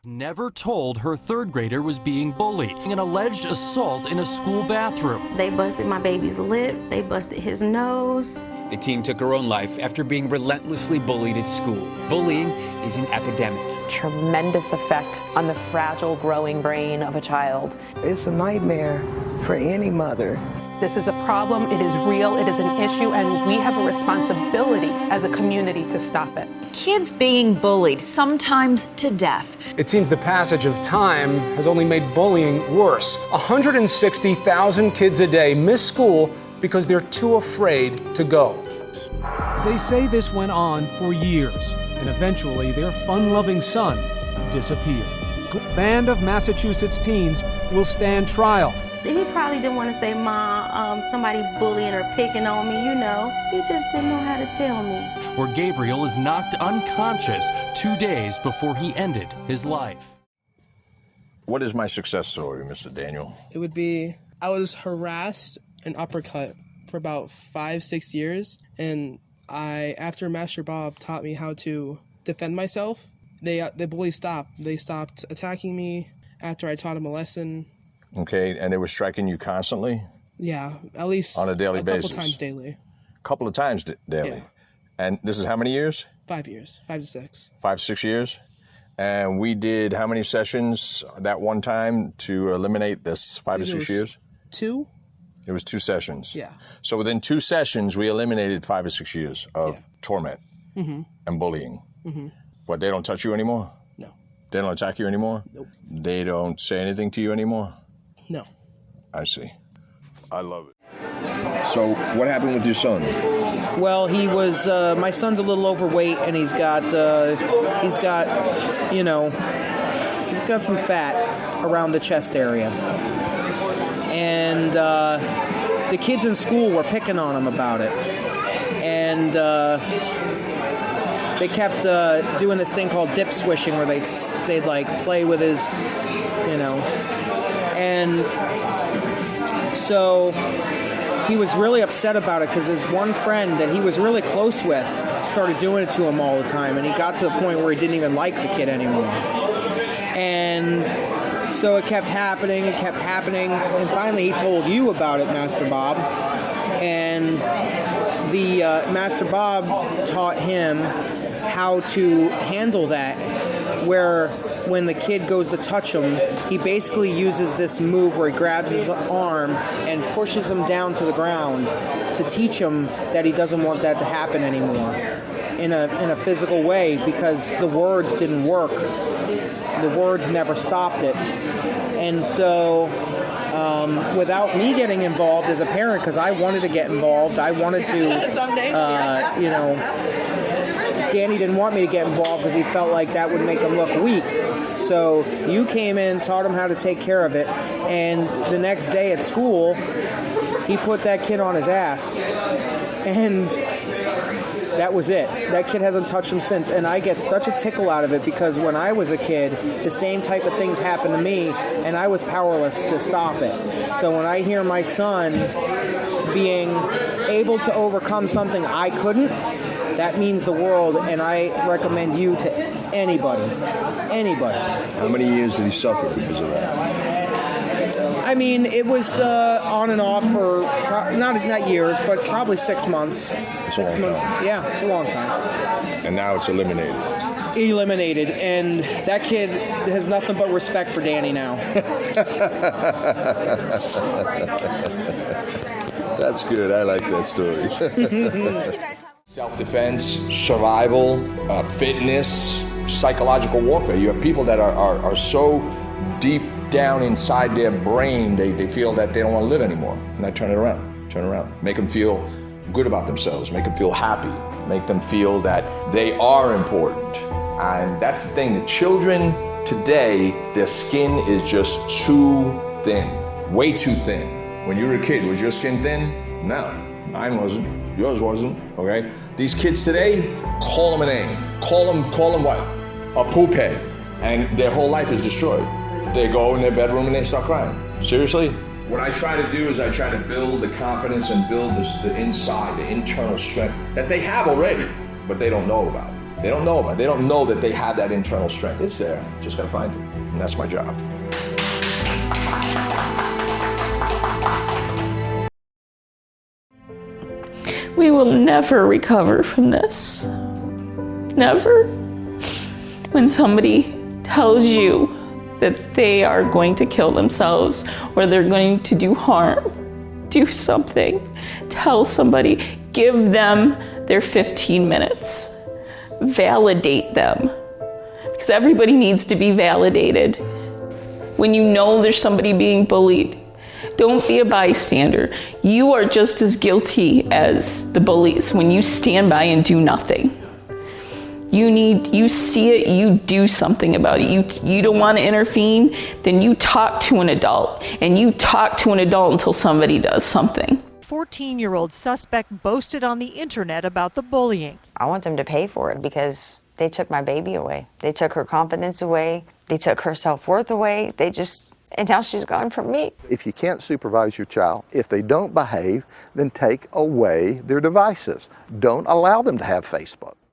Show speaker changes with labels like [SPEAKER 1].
[SPEAKER 1] Never told her third grader was being bullied. An alleged assault in a school bathroom.
[SPEAKER 2] They busted my baby's lip. They busted his nose.
[SPEAKER 3] The teen took her own life after being relentlessly bullied at school. Bullying is an epidemic.
[SPEAKER 4] Tremendous effect on the fragile, growing brain of a child.
[SPEAKER 5] It's a nightmare for any mother.
[SPEAKER 4] This is a problem, it is real, it is an issue, and we have a responsibility as a community to stop it.
[SPEAKER 6] Kids being bullied, sometimes to death.
[SPEAKER 7] It seems the passage of time has only made bullying worse. 160,000 kids a day miss school because they're too afraid to go. They say this went on for years, and eventually their fun-loving son disappeared. A band of Massachusetts teens will stand trial.
[SPEAKER 2] He probably didn't want to say, Mom, somebody bullying or picking on me, you know. He just didn't know how to tell me.
[SPEAKER 1] Where Gabriel is knocked unconscious 2 days before he ended his life.
[SPEAKER 8] What is my success story, Mr. Daniel?
[SPEAKER 9] It would be, I was harassed and uppercut for about 5-6 years, and after Master Bob taught me how to defend myself, the bullies stopped. They stopped attacking me after I taught them a lesson.
[SPEAKER 8] Okay, and they were striking you constantly?
[SPEAKER 9] Yeah, at least
[SPEAKER 8] on a daily basis.
[SPEAKER 9] Couple times daily.
[SPEAKER 8] Couple of times daily?
[SPEAKER 9] Yeah.
[SPEAKER 8] And this is how many years?
[SPEAKER 9] 5 years, 5 to 6.
[SPEAKER 8] 5, 6 years? And we did how many sessions that one time to eliminate this 5 to 6 years?
[SPEAKER 9] 2.
[SPEAKER 8] It was 2 sessions.
[SPEAKER 9] Yeah.
[SPEAKER 8] So within 2 sessions, we eliminated 5 or 6 years of torment and bullying. What, they don't touch you anymore?
[SPEAKER 9] No.
[SPEAKER 8] They don't attack you anymore?
[SPEAKER 9] Nope.
[SPEAKER 8] They don't say anything to you anymore?
[SPEAKER 9] No.
[SPEAKER 8] I see. I love it. So what happened with your son?
[SPEAKER 10] Well, he was, my son's a little overweight, and he's got some fat around the chest area. And the kids in school were picking on him about it. And they kept doing this thing called dip swishing, where they'd like play with his, and so he was really upset about it because his one friend that he was really close with started doing it to him all the time, and he got to the point where he didn't even like the kid anymore. And so it kept happening, and finally he told you about it, Master Bob. And the Master Bob taught him how to handle that, where when the kid goes to touch him, he basically uses this move where he grabs his arm and pushes him down to the ground to teach him that he doesn't want that to happen anymore in a physical way, because the words didn't work. The words never stopped it. And so without me getting involved as a parent, because I wanted to get involved, I wanted to, Danny didn't want me to get involved because he felt like that would make him look weak. So you came in, taught him how to take care of it, and the next day at school, he put that kid on his ass. And that was it. That kid hasn't touched him since, and I get such a tickle out of it because when I was a kid, the same type of things happened to me, and I was powerless to stop it. So when I hear my son being able to overcome something I couldn't, that means the world, and I recommend you to anybody. Anybody.
[SPEAKER 8] How many years did he suffer because of that?
[SPEAKER 10] I mean, it was on and off for not years, but probably 6 months.
[SPEAKER 8] It's
[SPEAKER 10] 6 months. Yeah, it's a long time.
[SPEAKER 8] And now it's eliminated.
[SPEAKER 10] Eliminated, and that kid has nothing but respect for Danny now.
[SPEAKER 8] That's good. I like that story. Self-defense, survival, fitness, psychological warfare. You have people that are so deep down inside their brain, they feel that they don't want to live anymore. And I turn it around. Make them feel good about themselves, make them feel happy, make them feel that they are important. And that's the thing, the children today, their skin is just too thin, way too thin. When you were a kid, was your skin thin? No, mine wasn't. Yours wasn't, okay? These kids today, call them a name. Call them what? A poop head. And their whole life is destroyed. They go in their bedroom and they start crying. Seriously? What I try to do is I try to build the confidence and build the inside, the internal strength that they have already, but they don't know about. They don't know about it. They don't know that they have that internal strength. It's there. Just gotta find it. And that's my job.
[SPEAKER 11] We will never recover from this. Never. When somebody tells you that they are going to kill themselves or they're going to do harm, do something. Tell somebody, give them their 15 minutes. Validate them. Because everybody needs to be validated. When you know there's somebody being bullied, don't be a bystander. You are just as guilty as the bullies when you stand by and do nothing. You see it, you do something about it. You don't want to intervene, then you talk to an adult. And you talk to an adult until somebody does something.
[SPEAKER 12] 14-year-old suspect boasted on the internet about the bullying.
[SPEAKER 13] I want them to pay for it because they took my baby away. They took her confidence away. They took her self-worth away. And now she's gone from me.
[SPEAKER 14] If you can't supervise your child, if they don't behave, then take away their devices. Don't allow them to have Facebook.